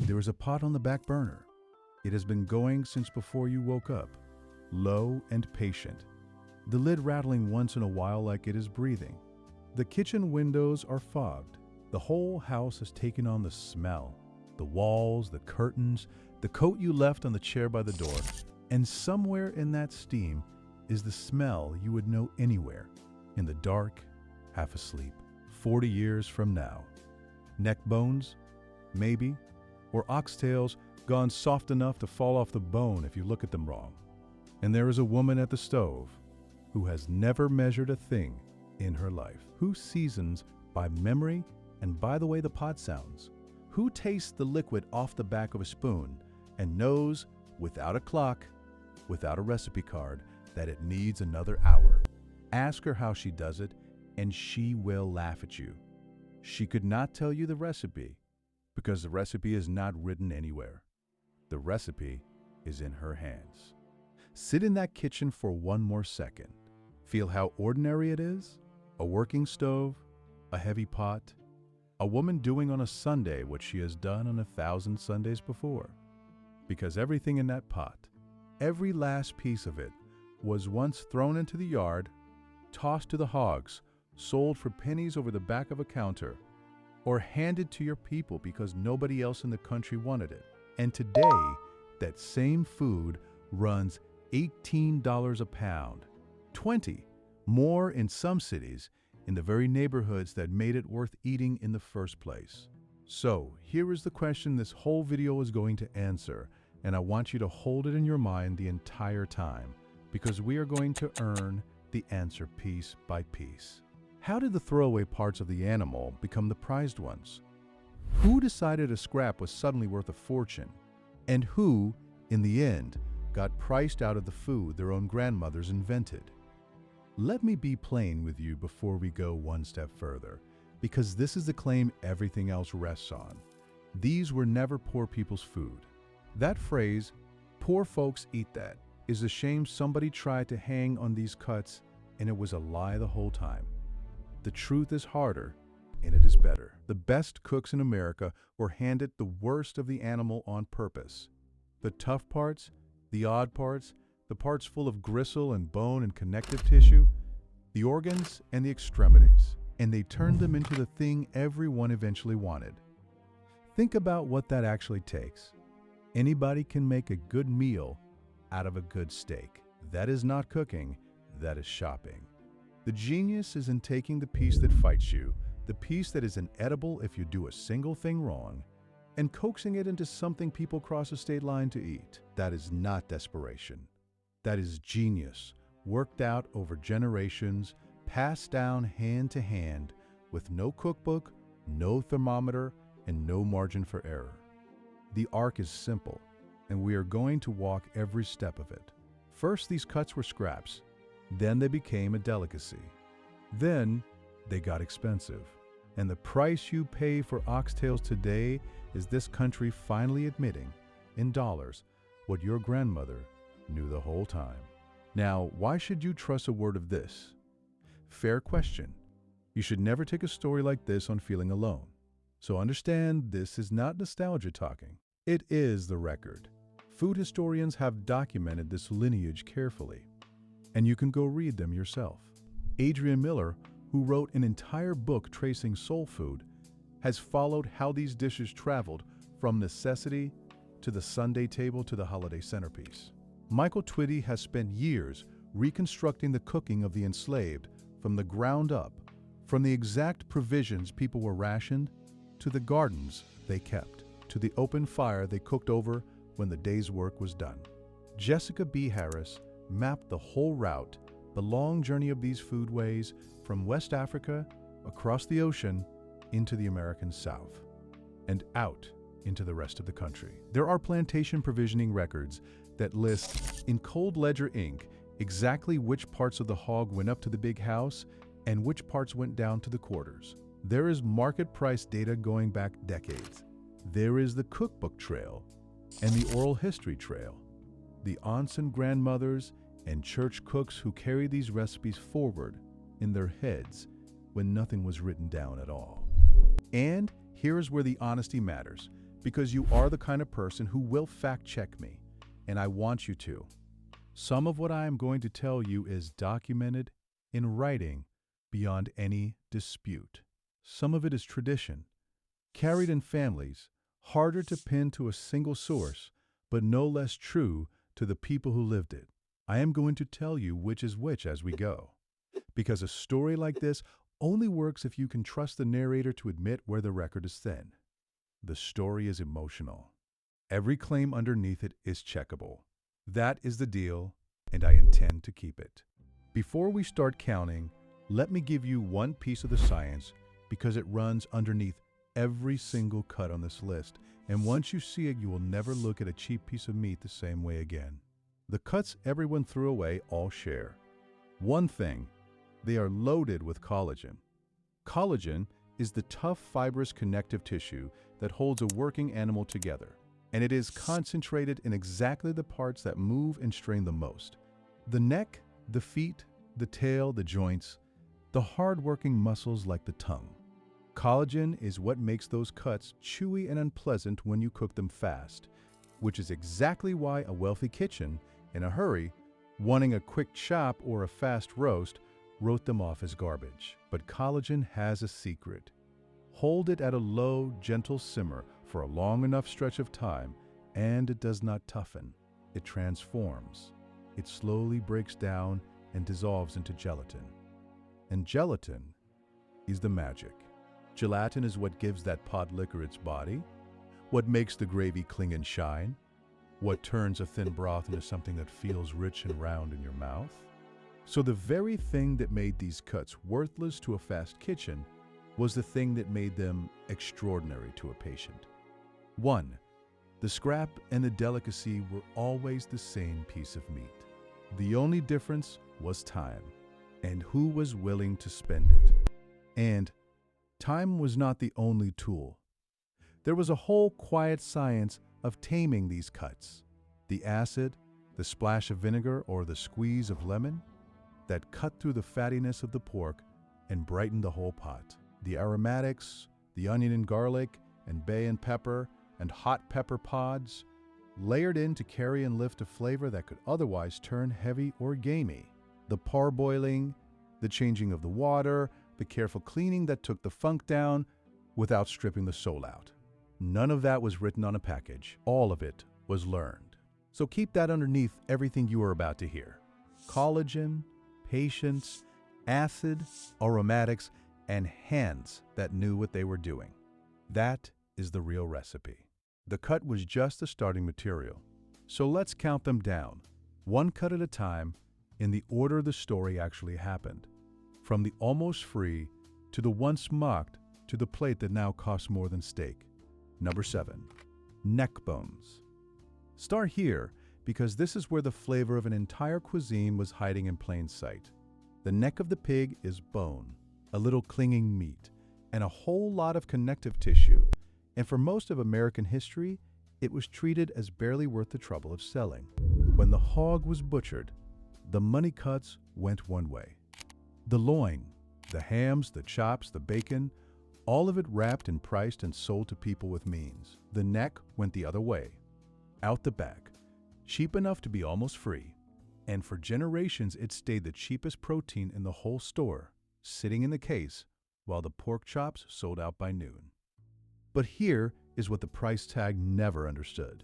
There is a pot on the back burner. It has been going since before you woke up, low and patient, the lid rattling once in a while like it is breathing. The kitchen windows are fogged. The whole house has taken on the smell, the walls, the curtains, the coat you left on the chair by the door, and somewhere in that steam is the smell you would know anywhere, in the dark, half asleep, 40 years from now. Neckbones, maybe, or oxtails gone soft enough to fall off the bone if you look at them wrong. And there is a woman at the stove who has never measured a thing in her life, who seasons by memory and by the way the pot sounds, who tastes the liquid off the back of a spoon and knows, without a clock, without a recipe card, that it needs another hour. Ask her how she does it, and she will laugh at you. She could not tell you the recipe because the recipe is not written anywhere. The recipe is in her hands. Sit in that kitchen for one more second. Feel how ordinary it is. A working stove, a heavy pot, a woman doing on a Sunday what she has done on 1,000 Sundays before. Because everything in that pot, every last piece of it, was once thrown into the yard, tossed to the hogs, sold for pennies over the back of a counter, or handed to your people because nobody else in the country wanted it. And today, that same food runs $18 a pound, 20 more in some cities, in the very neighborhoods that made it worth eating in the first place. So here is the question this whole video is going to answer, and I want you to hold it in your mind the entire time, because we are going to earn the answer piece by piece. How did the throwaway parts of the animal become the prized ones? Who decided a scrap was suddenly worth a fortune? And who, in the end, got priced out of the food their own grandmothers invented? Let me be plain with you before we go one step further, because this is the claim everything else rests on. These were never poor people's food. That phrase, "poor folks eat that," is a shame somebody tried to hang on these cuts, and it was a lie the whole time. The truth is harder, and it is better. The best cooks in America were handed the worst of the animal on purpose. The tough parts, the odd parts, the parts full of gristle and bone and connective tissue, the organs and the extremities, and they turned them into the thing everyone eventually wanted. Think about what that actually takes. Anybody can make a good meal out of a good steak. That is not cooking, that is shopping. The genius is in taking the piece that fights you, the piece that is inedible if you do a single thing wrong, and coaxing it into something people cross a state line to eat. That is not desperation. That is genius, worked out over generations, passed down hand to hand, with no cookbook, no thermometer, and no margin for error. The arc is simple, and we are going to walk every step of it. First, these cuts were scraps. Then they became a delicacy. Then they got expensive. And the price you pay for oxtails today is this country finally admitting, in dollars, what your grandmother knew the whole time. Now, why should you trust a word of this? Fair question. You should never take a story like this on feeling alone. So understand, this is not nostalgia talking. It is the record. Food historians have documented this lineage carefully, and you can go read them yourself. Adrian Miller, who wrote an entire book tracing soul food, has followed how these dishes traveled from necessity to the Sunday table to the holiday centerpiece. Michael Twitty has spent years reconstructing the cooking of the enslaved from the ground up, from the exact provisions people were rationed, to the gardens they kept, to the open fire they cooked over when the day's work was done. Jessica B. Harris mapped the whole route, the long journey of these foodways from West Africa, across the ocean, into the American South, and out into the rest of the country. There are plantation provisioning records that list in cold ledger ink exactly which parts of the hog went up to the big house and which parts went down to the quarters. There is market price data going back decades. There is the cookbook trail and the oral history trail, the aunts and grandmothers and church cooks who carried these recipes forward in their heads when nothing was written down at all. And here is where the honesty matters, because you are the kind of person who will fact-check me, and I want you to. Some of what I am going to tell you is documented in writing beyond any dispute. Some of it is tradition, carried in families, harder to pin to a single source, but no less true to the people who lived it. I am going to tell you which is which as we go, because a story like this only works if you can trust the narrator to admit where the record is thin. The story is emotional. Every claim underneath it is checkable. That is the deal, and I intend to keep it. Before we start counting, let me give you one piece of the science because it runs underneath every single cut on this list, and once you see it, you will never look at a cheap piece of meat the same way again. The cuts everyone threw away all share one thing: they are loaded with collagen. Collagen is the tough, fibrous connective tissue that holds a working animal together, and it is concentrated in exactly the parts that move and strain the most: the neck, the feet, the tail, the joints, the hard-working muscles like the tongue. Collagen is what makes those cuts chewy and unpleasant when you cook them fast, which is exactly why a wealthy kitchen, in a hurry, wanting a quick chop or a fast roast, wrote them off as garbage. But collagen has a secret. Hold it at a low, gentle simmer for a long enough stretch of time, and it does not toughen. It transforms. It slowly breaks down and dissolves into gelatin. And gelatin is the magic. Gelatin is what gives that pod liquor its body, what makes the gravy cling and shine, what turns a thin broth into something that feels rich and round in your mouth. So the very thing that made these cuts worthless to a fast kitchen was the thing that made them extraordinary to a patient. 1. The scrap and the delicacy were always the same piece of meat. The only difference was time, and who was willing to spend it. And time was not the only tool. There was a whole quiet science of taming these cuts. The acid, the splash of vinegar, or the squeeze of lemon that cut through the fattiness of the pork and brightened the whole pot. The aromatics, the onion and garlic, and bay and pepper, and hot pepper pods, layered in to carry and lift a flavor that could otherwise turn heavy or gamey. The parboiling, the changing of the water, the careful cleaning that took the funk down without stripping the soul out. None of that was written on a package. All of it was learned. So keep that underneath everything you are about to hear. Collagen, patience, acid, aromatics, and hands that knew what they were doing. That is the real recipe. The cut was just the starting material. So let's count them down, one cut at a time, in the order the story actually happened. From the almost free to the once mocked to the plate that now costs more than steak. Number 7, neckbones. Start here because this is where the flavor of an entire cuisine was hiding in plain sight. The neck of the pig is bone, a little clinging meat, and a whole lot of connective tissue. And for most of American history, it was treated as barely worth the trouble of selling. When the hog was butchered, the money cuts went one way. The loin, the hams, the chops, the bacon, all of it wrapped and priced and sold to people with means. The neck went the other way, out the back, cheap enough to be almost free. And for generations, it stayed the cheapest protein in the whole store, sitting in the case, while the pork chops sold out by noon. But here is what the price tag never understood.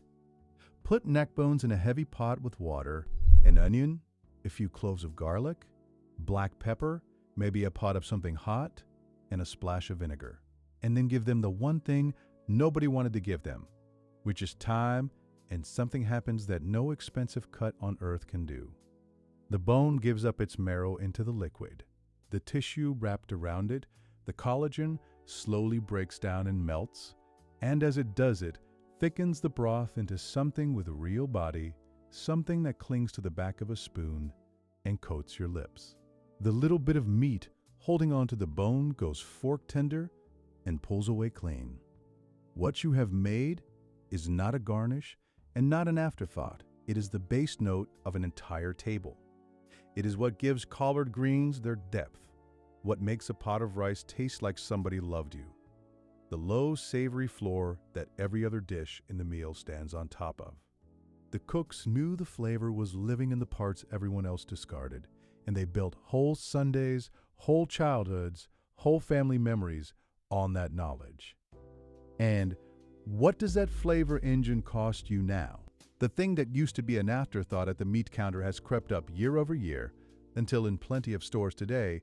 Put neck bones in a heavy pot with water, an onion, a few cloves of garlic, black pepper, maybe a pot of something hot, and a splash of vinegar. And then give them the one thing nobody wanted to give them, which is time, and something happens that no expensive cut on earth can do. The bone gives up its marrow into the liquid. The tissue wrapped around it, the collagen, slowly breaks down and melts, and as it does it, thickens the broth into something with a real body, something that clings to the back of a spoon and coats your lips. The little bit of meat holding onto the bone goes fork tender and pulls away clean. What you have made is not a garnish and not an afterthought. It is the base note of an entire table. It is what gives collard greens their depth, what makes a pot of rice taste like somebody loved you. the low, savory floor that every other dish in the meal stands on top of. The cooks knew the flavor was living in the parts everyone else discarded, and they built whole Sundays, whole childhoods, whole family memories on that knowledge. And what does that flavor engine cost you now? The thing that used to be an afterthought at the meat counter has crept up year over year until in plenty of stores today,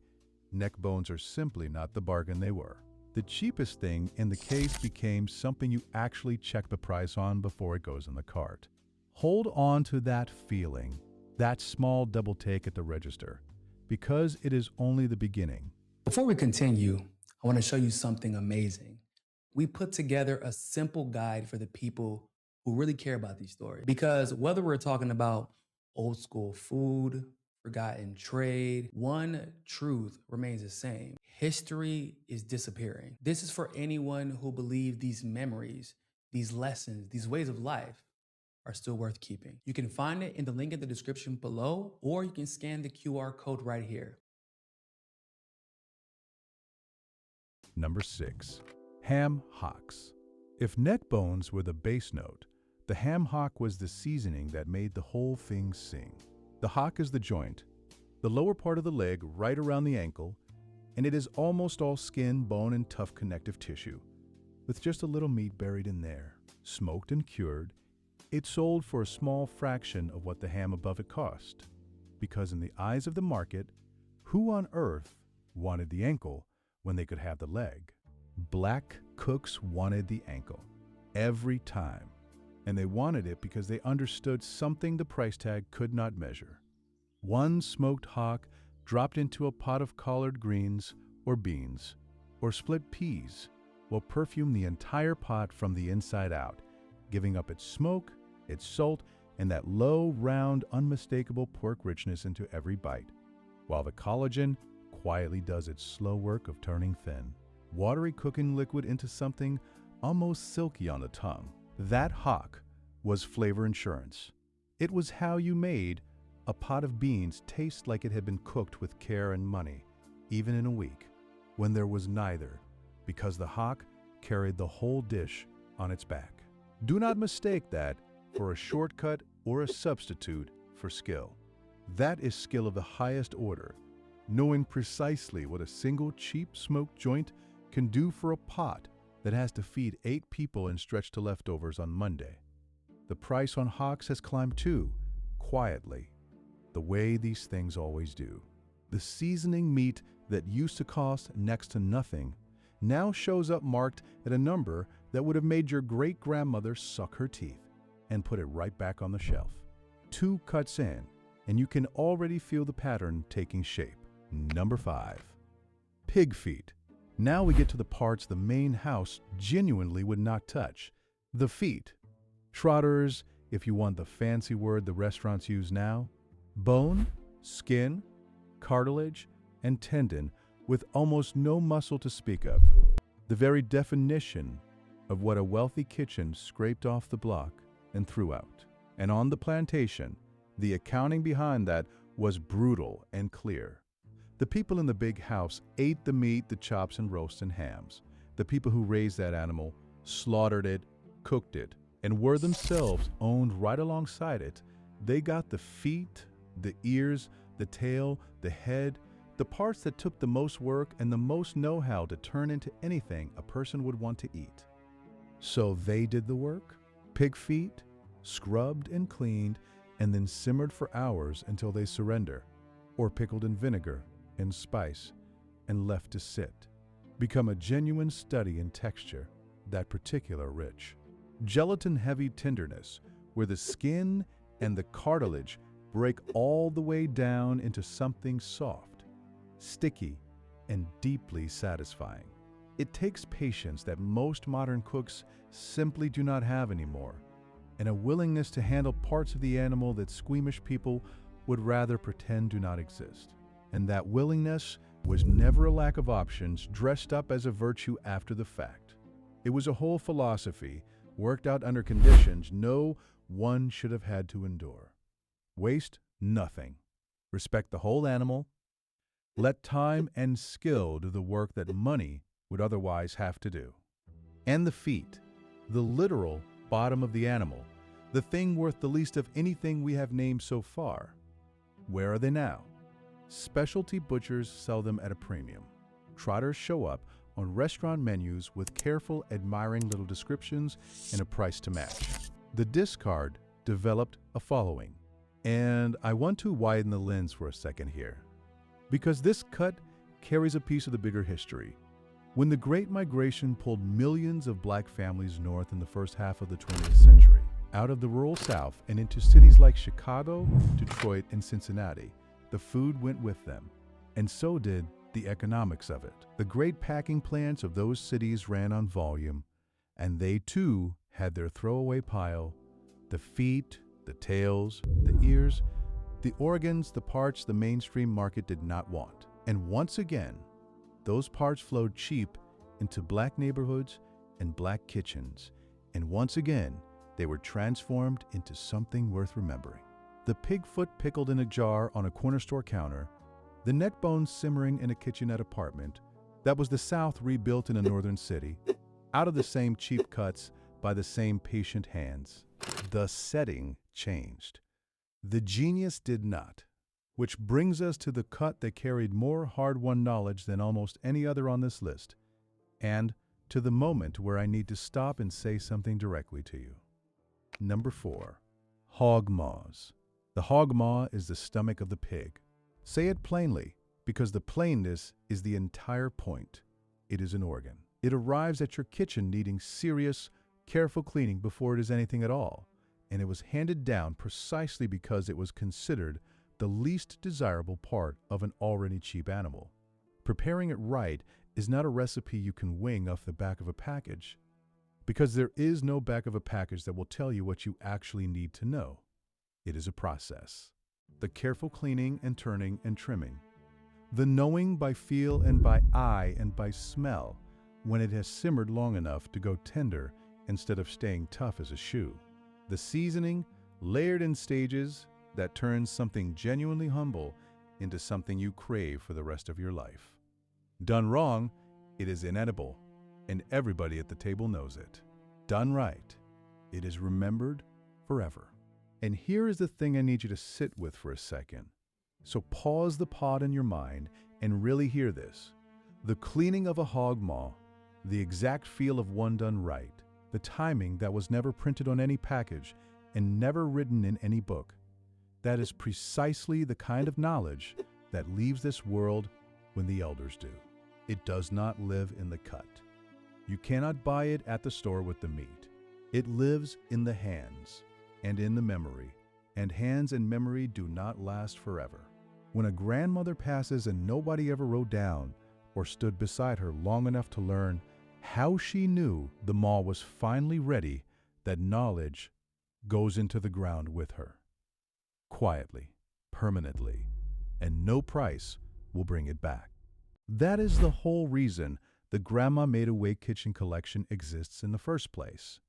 neck bones are simply not the bargain they were. The cheapest thing in the case became something you actually check the price on before it goes in the cart. Hold on to that feeling, that small double take at the register, because it is only the beginning. Before we continue, I want to show you something amazing. We put together a simple guide for the people who really care about these stories. Because whether we're talking about old school food, forgotten trade, one truth remains the same. History is disappearing. This is for anyone who believes these memories, these lessons, these ways of life are still worth keeping. You can find it in the link in the description below, or you can scan the QR code right here. Number 6. Ham hocks. If neck bones were the bass note, the ham hock was the seasoning that made the whole thing sing. The hock is the joint, the lower part of the leg right around the ankle, and it is almost all skin, bone, and tough connective tissue, with just a little meat buried in there. Smoked and cured, it sold for a small fraction of what the ham above it cost, because in the eyes of the market, who on earth wanted the ankle when they could have the leg? Black cooks wanted the ankle, every time, and they wanted it because they understood something the price tag could not measure. One smoked hock dropped into a pot of collard greens or beans, or split peas, will perfume the entire pot from the inside out, giving up its smoke, its salt, and that low, round, unmistakable pork richness into every bite, while the collagen quietly does its slow work of turning thin, watery cooking liquid into something almost silky on the tongue. That hock was flavor insurance. It was how you made a pot of beans taste like it had been cooked with care and money, even in a week, when there was neither, because the hock carried the whole dish on its back. Do not mistake that for a shortcut or a substitute for skill. That is skill of the highest order, knowing precisely what a single cheap smoked joint can do for a pot that has to feed 8 people and stretch to leftovers on Monday. The price on hocks has climbed too, quietly, the way these things always do. The seasoning meat that used to cost next to nothing now shows up marked at a number that would have made your great-grandmother suck her teeth and put it right back on the shelf. 2 cuts in, and you can already feel the pattern taking shape. Number 5. Pig feet. Now we get to the parts the main house genuinely would not touch. The feet. Trotters, if you want the fancy word the restaurants use now. Bone, skin, cartilage, and tendon with almost no muscle to speak of. The very definition of what a wealthy kitchen scraped off the block and threw out. And on the plantation, the accounting behind that was brutal and clear. The people in the big house ate the meat, the chops, and roasts and hams. The people who raised that animal slaughtered it, cooked it, and were themselves owned right alongside it. They got the feet, the ears, the tail, the head, the parts that took the most work and the most know-how to turn into anything a person would want to eat. So they did the work. Pig feet, scrubbed and cleaned, and then simmered for hours until they surrender, or pickled in vinegar and spice and left to sit. Become a genuine study in texture, that particular rich. Gelatin-heavy tenderness, where the skin and the cartilage break all the way down into something soft, sticky, and deeply satisfying. It takes patience that most modern cooks simply do not have anymore, and a willingness to handle parts of the animal that squeamish people would rather pretend do not exist. And that willingness was never a lack of options dressed up as a virtue after the fact. It was a whole philosophy worked out under conditions no one should have had to endure. Waste nothing. Respect the whole animal. Let time and skill do the work that money would otherwise have to do. And the feet, the literal bottom of the animal, the thing worth the least of anything we have named so far. Where are they now? Specialty butchers sell them at a premium. Trotters show up on restaurant menus with careful, admiring little descriptions and a price to match. The discard developed a following. And I want to widen the lens for a second here, because this cut carries a piece of the bigger history. When the Great Migration pulled millions of black families north in the first half of the 20th century, out of the rural South and into cities like Chicago, Detroit, and Cincinnati, the food went with them, and so did the economics of it. The great packing plants of those cities ran on volume, and they too had their throwaway pile: the feet, the tails, the ears, the organs, the parts the mainstream market did not want. And once again, those parts flowed cheap into black neighborhoods and black kitchens, and once again, they were transformed into something worth remembering. The pig foot pickled in a jar on a corner store counter, the neck bones simmering in a kitchenette apartment that was the South rebuilt in a northern city, out of the same cheap cuts by the same patient hands. The setting changed. The genius did not. Which brings us to the cut that carried more hard-won knowledge than almost any other on this list, and to the moment where I need to stop and say something directly to you. Number 4. Hog Maws. The hog maw is the stomach of the pig. Say it plainly, because the plainness is the entire point. It is an organ. It arrives at your kitchen needing serious, careful cleaning before it is anything at all, and it was handed down precisely because it was considered the least desirable part of an already cheap animal. Preparing it right is not a recipe you can wing off the back of a package, because there is no back of a package that will tell you what you actually need to know. It is a process. The careful cleaning and turning and trimming. The knowing by feel and by eye and by smell when it has simmered long enough to go tender instead of staying tough as a shoe. The seasoning, layered in stages, that turns something genuinely humble into something you crave for the rest of your life. Done wrong, it is inedible, and everybody at the table knows it. Done right, it is remembered forever. And here is the thing I need you to sit with for a second. So pause the pod in your mind and really hear this. The cleaning of a hog maw, the exact feel of one done right, the timing that was never printed on any package and never written in any book. That is precisely the kind of knowledge that leaves this world when the elders do. It does not live in the cut. You cannot buy it at the store with the meat. It lives in the hands and in the memory, and hands and memory do not last forever. When a grandmother passes and nobody ever wrote down or stood beside her long enough to learn how she knew the maw was finally ready, that knowledge goes into the ground with her. Quietly, permanently, and no price will bring it back. That is the whole reason the Grandma Made Away Kitchen Collection exists in the first place.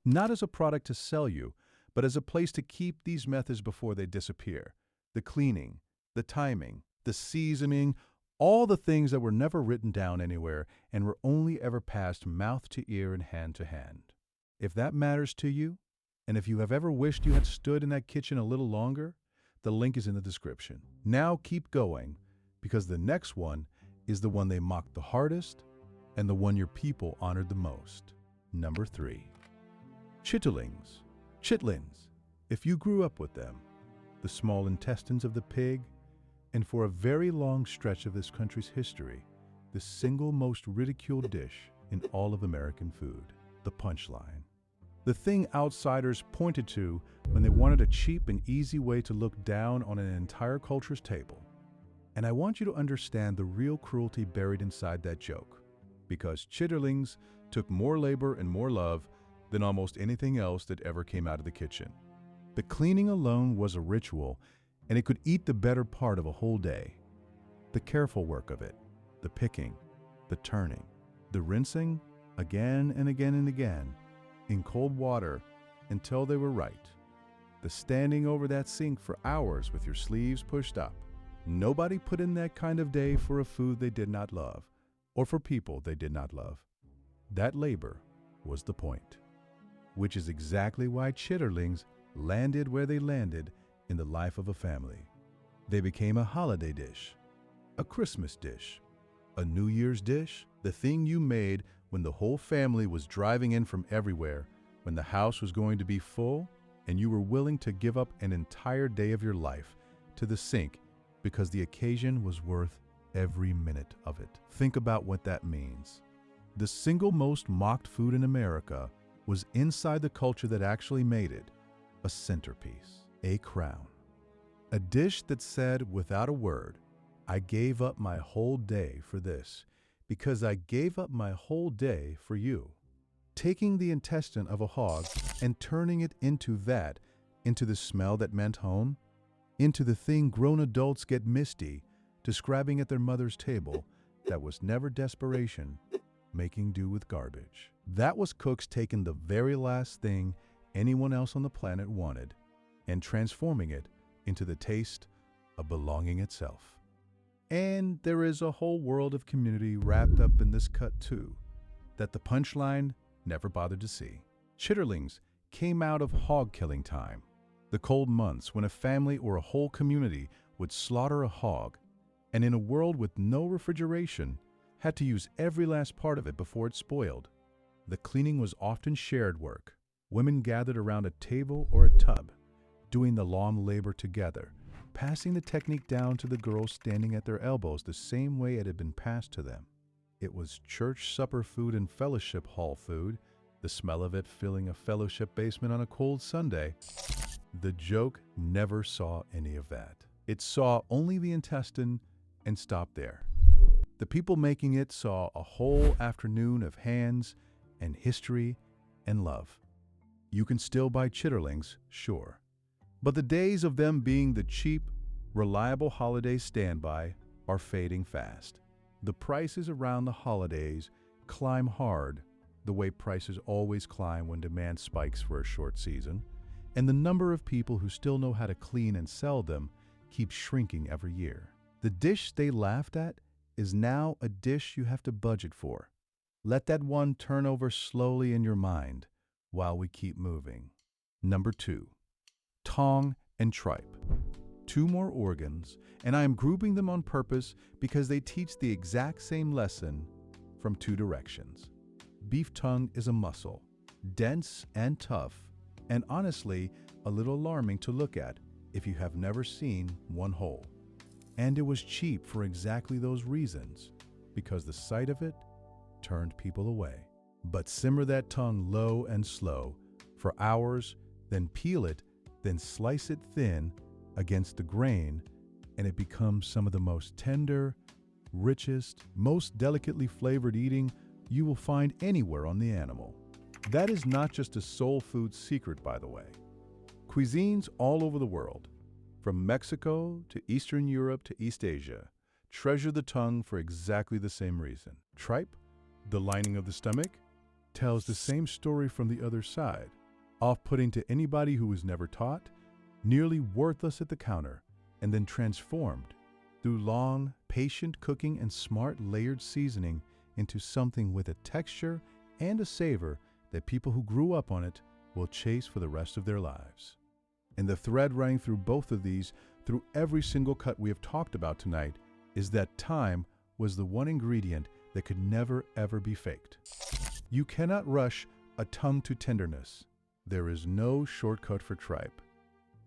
Not as a product to sell you, but as a place to keep these methods before they disappear. The cleaning, the timing, the seasoning, all the things that were never written down anywhere and were only ever passed mouth to ear and hand to hand. If that matters to you, and if you have ever wished you had stood in that kitchen a little longer, the link is in the description. Now keep going, because the next one is the one they mocked the hardest and the one your people honored the most. Number 3. Chitterlings. Chitlins. If you grew up with them, the small intestines of the pig, and for a very long stretch of this country's history, the single most ridiculed dish in all of American food, the punchline. The thing outsiders pointed to when they wanted a cheap and easy way to look down on an entire culture's table. And I want you to understand the real cruelty buried inside that joke, because chitterlings took more labor and more love than almost anything else that ever came out of the kitchen. The cleaning alone was a ritual, and it could eat the better part of a whole day. The careful work of it, the picking, the turning, the rinsing again and again and again, in cold water until they were right. The standing over that sink for hours with your sleeves pushed up. Nobody put in that kind of day for a food they did not love, or for people they did not love. That labor was the point. Which is exactly why chitterlings landed where they landed in the life of a family. They became a holiday dish, a Christmas dish, a New Year's dish, the thing you made when the whole family was driving in from everywhere, when the house was going to be full, and you were willing to give up an entire day of your life to the sink because the occasion was worth every minute of it. Think about what that means. The single most mocked food in America was inside the culture that actually made it a centerpiece, a crown. A dish that said without a word, I gave up my whole day for this because I gave up my whole day for you. Taking the intestine of a hog and turning it into the smell that meant home, into the thing grown adults get misty describing at their mother's table that was never desperation, making do with garbage. That was cooks taking the very last thing anyone else on the planet wanted and transforming it into the taste of belonging itself. And there is a whole world of community wrapped up in this cut too, that the punchline never bothered to see. Chitterlings came out of hog killing time, the cold months when a family or a whole community would slaughter a hog, and in a world with no refrigeration, had to use every last part of it before it spoiled. The cleaning was often shared work. Women gathered around a table or a tub, doing the lawn labor together, passing the technique down to the girls standing at their elbows the same way it had been passed to them. It was church supper food and fellowship hall food, the smell of it filling a fellowship basement on a cold Sunday. The joke never saw any of that. It saw only the intestine and stopped there. The people making it saw a whole afternoon of hands and history and love. You can still buy chitterlings, sure, but the days of them being the cheap, reliable holiday standby are fading fast. The prices around the holidays climb hard, the way prices always climb when demand spikes for a short season, and the number of people who still know how to clean and sell them keeps shrinking every year. The dish they laughed at is now a dish you have to budget for. Let that one turn over slowly in your mind while we keep moving. Number 2, tongue and tripe. 2 more organs, and I am grouping them on purpose because they teach the exact same lesson from 2 directions. Beef tongue is a muscle, dense and tough, and honestly, a little alarming to look at if you have never seen one whole. And it was cheap for exactly those reasons, because the sight of it turned people away. But simmer that tongue low and slow for hours, then peel it, then slice it thin against the grain, and it becomes some of the most tender, richest, most delicately flavored eating you will find anywhere on the animal. That is not just a soul food secret, by the way. Cuisines all over the world, from Mexico to Eastern Europe to East Asia, treasure the tongue for exactly the same reason. Tripe, the lining of the stomach, tells the same story from the other side, off-putting to anybody who was never taught, nearly worthless at the counter, and then transformed through long, patient cooking and smart layered seasoning into something with a texture and a savor that people who grew up on it will chase for the rest of their lives. And the thread running through both of these, through every single cut we have talked about tonight, is that time was the one ingredient that could never ever be faked. You cannot rush a tongue to tenderness. There is no shortcut for tripe.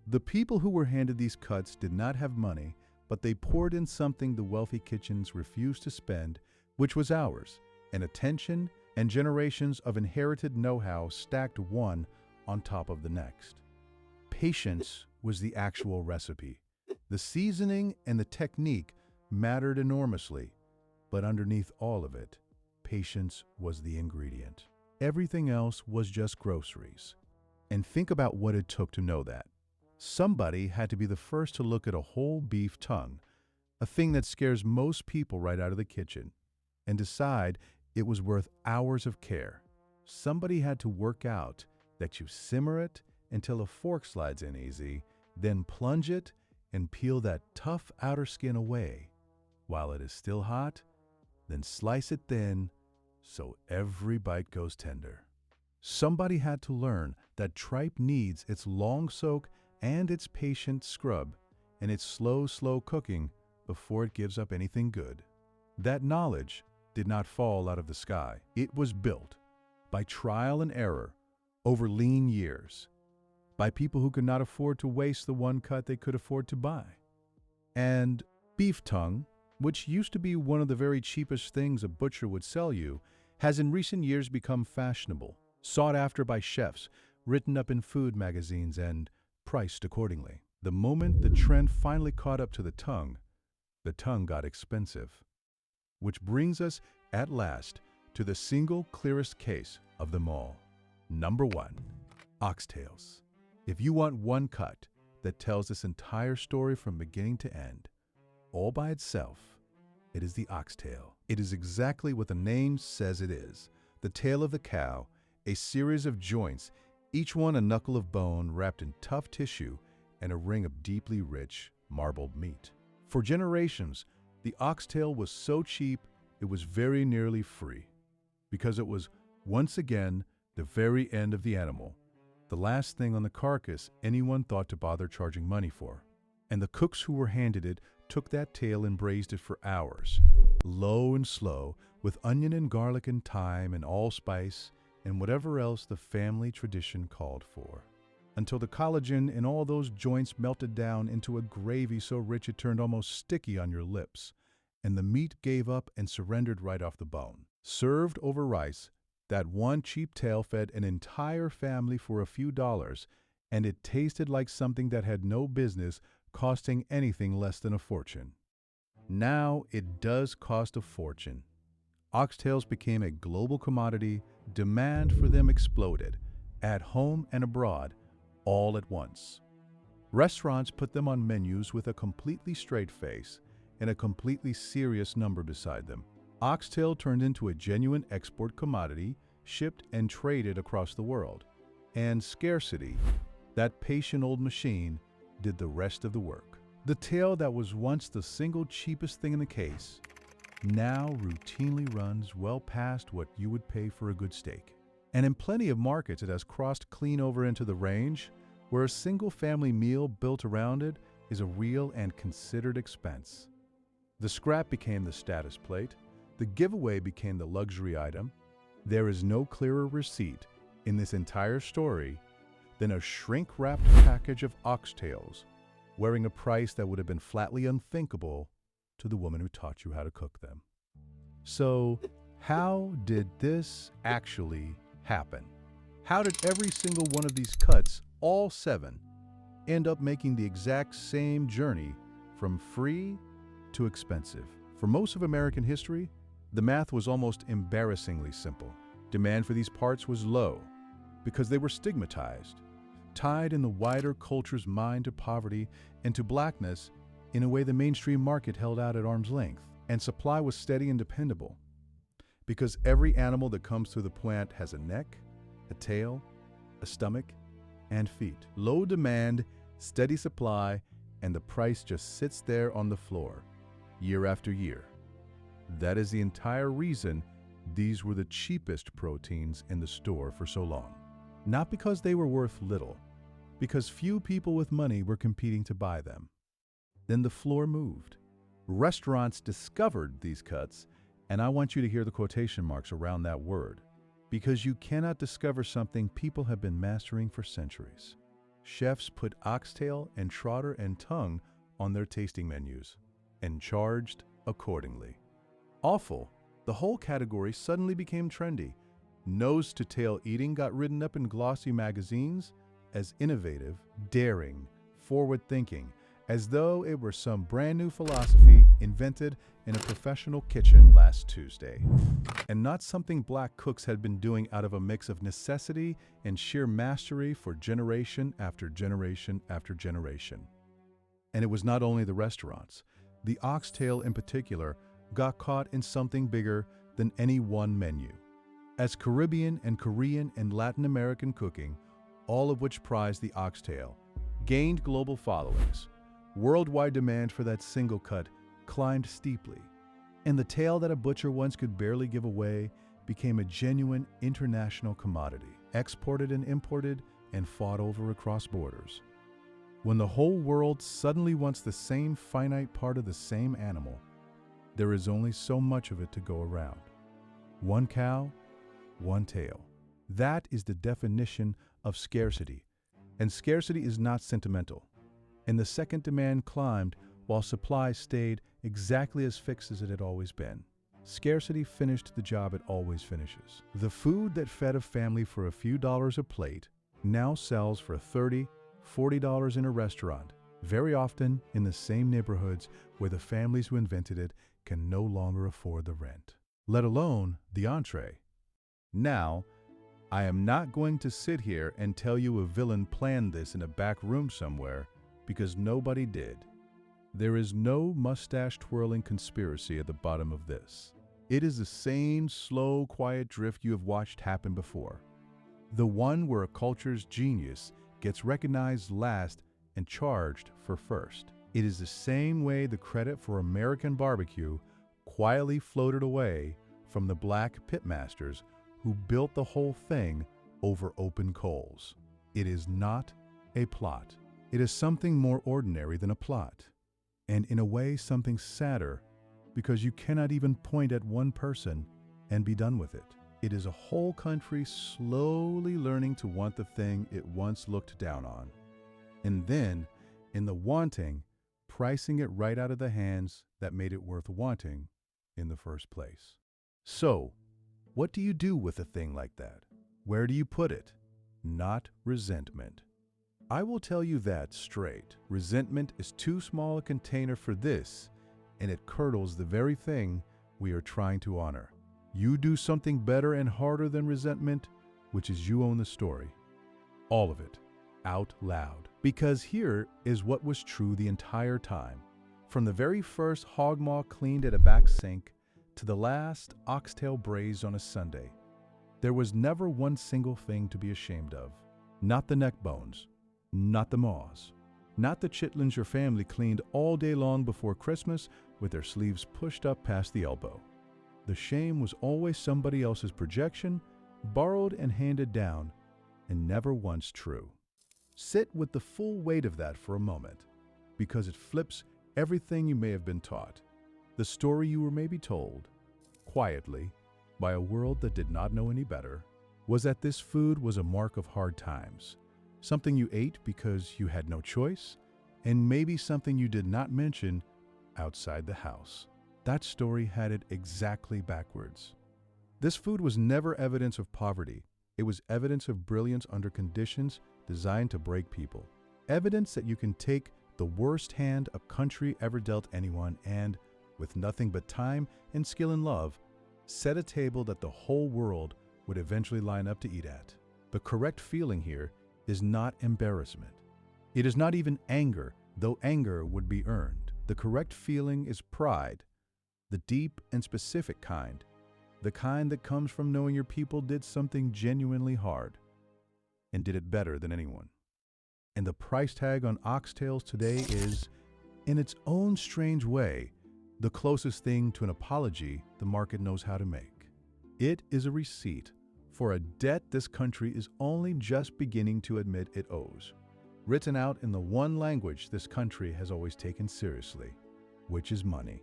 The people who were handed these cuts did not have money, but they poured in something the wealthy kitchens refused to spend, which was hours, and attention, and generations of inherited know-how stacked one on top of the next. Patience was the actual recipe. The seasoning and the technique mattered enormously, but underneath all of it, patience was the ingredient. Everything else was just groceries. And think about what it took to know that. Somebody had to be the first to look at a whole beef tongue, a thing that scares most people right out of the kitchen, and decide it was worth hours of care. Somebody had to work out that you simmer it until a fork slides in easy, then plunge it and peel that tough outer skin away. While it is still hot, then slice it thin so every bite goes tender. Somebody had to learn that tripe needs its long soak and its patient scrub and its slow cooking before it gives up anything good. That knowledge did not fall out of the sky. It was built by trial and error over lean years, by people who could not afford to waste the one cut they could afford to buy. And beef tongue, which used to be one of the very cheapest things a butcher would sell you, has in recent years become fashionable, sought after by chefs, written up in food magazines, and priced accordingly. The moment the trend finally caught up to the tongue got expensive. Which brings us, at last, to the single clearest case of them all. Number 1, oxtails. If you want one cut that tells this entire story from beginning to end, all by itself, it is the oxtail. It is exactly what the name says it is. The tail of the cow, a series of joints, each one a knuckle of bone wrapped in tough tissue and a ring of deeply rich, marbled meat. For generations, the oxtail was so cheap it was very nearly free, because it was, once again, the very end of the animal, the last thing on the carcass anyone thought to bother charging money for. And the cooks who were handed it took that tail and braised it for hours, low and slow, with onion and garlic and thyme and allspice and whatever else the family tradition called for, until the collagen in all those joints melted down into a gravy so rich it turned almost sticky on your lips, and the meat gave up and surrendered right off the bone. Served over rice, that one cheap tail fed an entire family for a few dollars, and it tasted like something that had no business costing anything less than a fortune. Now it does cost a fortune. Oxtails became a global commodity, demand for them exploded, at home and abroad, all at once. Restaurants put them on menus with a completely straight face and a completely serious number beside them. Oxtail turned into a genuine export commodity, shipped and traded across the world. And scarcity, that patient old machine, did the rest of the work. The tail that was once the single cheapest thing in the case now routinely runs well past what you would pay for a good steak. And in plenty of markets, it has crossed clean over into the range, where a single family meal built around it is a real and considered expense. The scrap became the status plate. The giveaway became the luxury item. There is no clearer receipt in this entire story than a shrink-wrapped package of oxtails, wearing a price that would have been flatly unthinkable to the woman who taught you how to cook them. So, how did this actually happen? How did every single one of these cuts, all 7, end up making the exact same journey from free to expensive? For most of American history, the math was almost embarrassingly simple. Demand for these parts was low because they were stigmatized, tied in the wider culture's mind to poverty and to blackness in a way the mainstream market held out at arm's length. And supply was steady and dependable because every animal that comes through the plant has a neck, a tail, a stomach, and feet. Low demand, steady supply, and the price just sits there on the floor, year after year. That is the entire reason these were the cheapest proteins in the store for so long. Not because they were worth little, because few people with money were competing to buy them. Then the floor moved. Restaurants discovered these cuts, and I want you to hear the quotation marks around that word, because you cannot discover something people have been mastering for centuries. Chefs put oxtail and trotter and tongue on their tasting menus and charged accordingly. Awful, the whole category suddenly became trendy. Nose-to-tail eating got written up in glossy magazines as innovative, daring, forward-thinking, as though it were some brand new philosophy invented in a professional kitchen last Tuesday, and not something black cooks had been doing out of a mix of necessity and sheer mastery for generation after generation after generation. And it was not only the restaurants. The oxtail in particular got caught in something bigger than any one menu. As Caribbean and Korean and Latin American cooking, all of which prized the oxtail, gained global followings, worldwide demand for that single cut climbed steeply, and the tail that a butcher once could barely give away became a genuine international commodity, exported and imported and fought over across borders. When the whole world suddenly wants the same finite part of the same animal, there is only so much of it to go around. One cow, one tail. That is the definition of scarcity. And scarcity is not sentimental. And the second demand climbed while supply stayed exactly as fixed as it had always been. Scarcity finished the job it always finishes. The food that fed a family for a few dollars a plate now sells for $30, $40 in a restaurant, very often in the same neighborhoods where the families who invented it can no longer afford the rent, let alone the entree. Now, I am not going to sit here and tell you a villain planned this in a back room somewhere, because nobody did. There is no mustache-twirling conspiracy at the bottom of this. It is the sane, slow, quiet drift you have watched happen before. The one where a culture's genius gets recognized last and charged for first. It is the same way the credit for American barbecue quietly floated away from the black pitmasters who built the whole thing over open coals. It is not a plot. It is something more ordinary than a plot, and in a way something sadder, because you cannot even point at one person and be done with it. It is a whole country slowly learning to want the thing it once looked down on, and then, in the wanting, pricing it right out of the hands that made it worth wanting in the first place. So, what do you do with a thing like that? Where do you put it? Not resentment. I will tell you that straight. Resentment is too small a container for this, and it curdles the very thing we are trying to honor. You do something better and harder than resentment, which is you own the story. All of it, out loud. Because here is what was true the entire time. From the very first hog maw cleaned at a back sink to the last oxtail braised on a Sunday, there was never one single thing to be ashamed of. Not the neckbones, not the maws, not the chitlins your family cleaned all day long before Christmas with their sleeves pushed up past the elbow. The shame was always somebody else's projection, borrowed and handed down, and never once true. Sit with the full weight of that for a moment, because it flips everything you may have been taught, the story you were maybe told, quietly, by a world that did not know any better, was that this food was a mark of hard times, something you ate because you had no choice, and maybe something you did not mention outside the house. That story had it exactly backwards. This food was never evidence of poverty. It was evidence of brilliance under conditions designed to break people. Evidence that you can take the worst hand a country ever dealt anyone and, with nothing but time and skill and love, set a table that the whole world would eventually line up to eat at. The correct feeling here is not embarrassment. It is not even anger, though anger would be earned. The correct feeling is pride, the deep and specific kind, the kind that comes from knowing your people did something genuinely hard and did it better than anyone. And the price tag on oxtails today is, in its own strange way, the closest thing to an apology the market knows how to make. It is a receipt for a debt this country is only just beginning to admit it owes, written out in the one language this country has always taken seriously, which is money.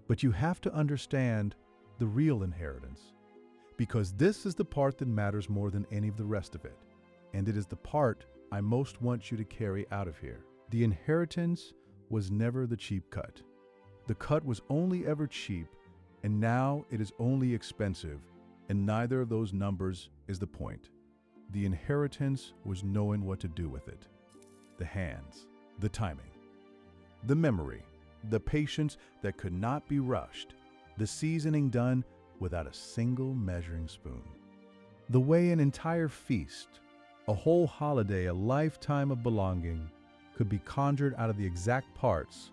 But you have to understand the real inheritance, because this is the part that matters more than any of the rest of it, and it is the part I most want you to carry out of here. The inheritance was never the cheap cut. The cut was only ever cheap, and now it is only expensive, and neither of those numbers is the point. The inheritance was knowing what to do with it. The hands, the timing, the memory, the patience that could not be rushed, the seasoning done without a single measuring spoon. The way an entire feast, a whole holiday, a lifetime of belonging could be conjured out of the exact parts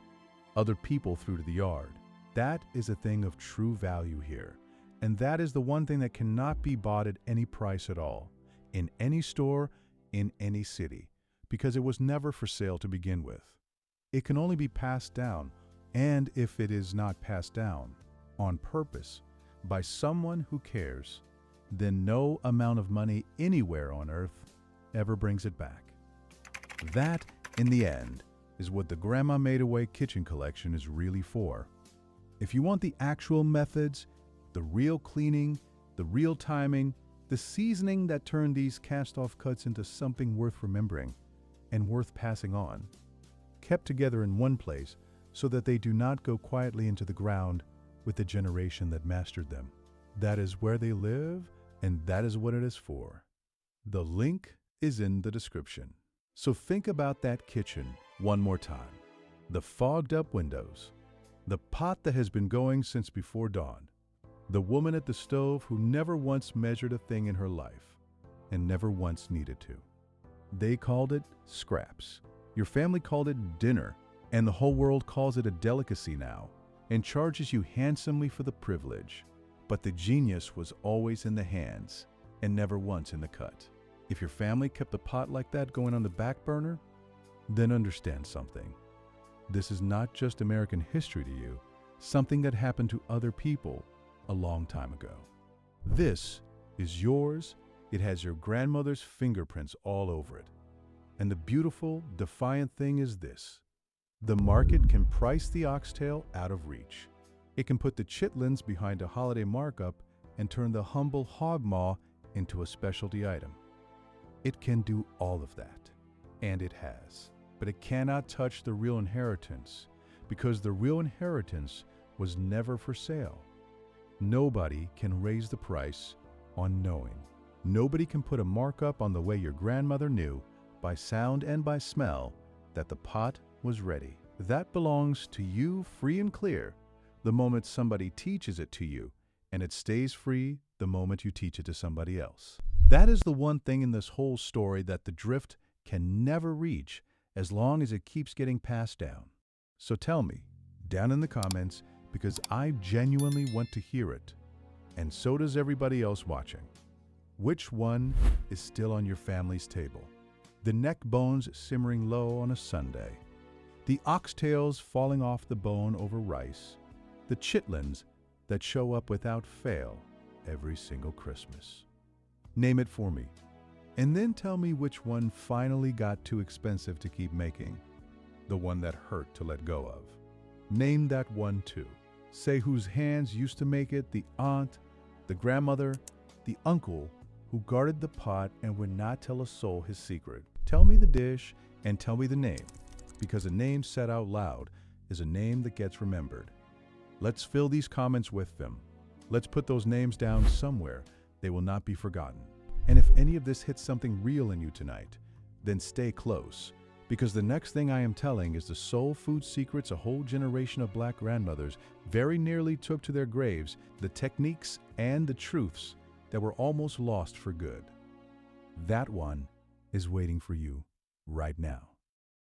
other people threw to the yard. That is a thing of true value here. And that is the one thing that cannot be bought at any price at all, in any store, in any city, because it was never for sale to begin with. It can only be passed down, and if it is not passed down, on purpose, by someone who cares, then no amount of money anywhere on earth ever brings it back. That, in the end, is what the Grandma Made Away kitchen collection is really for. If you want the actual methods, the real cleaning, the real timing, the seasoning that turned these cast-off cuts into something worth remembering and worth passing on, kept together in one place so that they do not go quietly into the ground with the generation that mastered them. That is where they live, and that is what it is for. The link is in the description. So think about that kitchen one more time. The fogged-up windows, the pot that has been going since before dawn, the woman at the stove who never once measured a thing in her life and never once needed to. They called it scraps. Your family called it dinner, and the whole world calls it a delicacy now and charges you handsomely for the privilege. But the genius was always in the hands and never once in the cut. If your family kept the pot like that going on the back burner, then understand something. This is not just American history to you, something that happened to other people a long time ago. This is yours. It has your grandmother's fingerprints all over it. And the beautiful, defiant thing is this: the market can price the oxtail out of reach. It can put the chitlins behind a holiday markup and turn the humble hog maw into a specialty item. It can do all of that, and it has. But it cannot touch the real inheritance, because the real inheritance was never for sale. Nobody can raise the price on knowing. Nobody can put a markup on the way your grandmother knew, by sound and by smell, that the pot was ready. That belongs to you free and clear the moment somebody teaches it to you, and it stays free the moment you teach it to somebody else. That is the one thing in this whole story that the drift can never reach as long as it keeps getting passed down. So tell me, down in the comments, because I genuinely want to hear it, and so does everybody else watching. Which one is still on your family's table? The neck bones simmering low on a Sunday, the oxtails falling off the bone over rice, the chitlins that show up without fail every single Christmas. Name it for me, and then tell me which one finally got too expensive to keep making, the one that hurt to let go of. Name that one too. Say whose hands used to make it, the aunt, the grandmother, the uncle who guarded the pot and would not tell a soul his secret. Tell me the dish and tell me the name, because a name said out loud is a name that gets remembered. Let's fill these comments with them. Let's put those names down somewhere. They will not be forgotten. And if any of this hits something real in you tonight, then stay close, because the next thing I am telling is the soul food secrets a whole generation of Black grandmothers very nearly took to their graves, the techniques and the truths that were almost lost for good. That one is waiting for you right now.